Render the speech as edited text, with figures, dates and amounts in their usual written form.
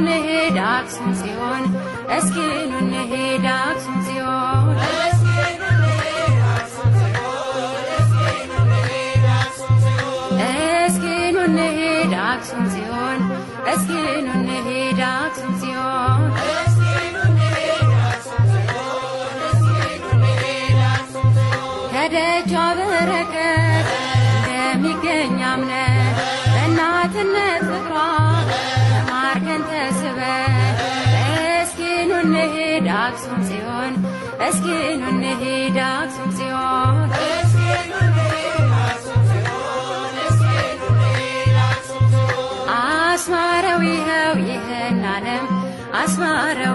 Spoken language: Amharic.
እንሂድ አክሱም ጽዮን እስኪ ኑ እንሂድ አክሱም ጽዮን እስኪ ኑ እንሂድ አክሱም ጽዮን እስኪ ኑ እንሂድ አክሱም ጽዮን ከደጇ በረከት እንደሚገኝ አምነን በእናትነት ፍቅሯ ተማርከን ተስበን እስኪ ኑ እንሂድ አክሱም ጽዮን እስኪ ኑ እንሂድ አክሱም ጽዮን አስማረው ይኸው ይህን ዓለም አስማረው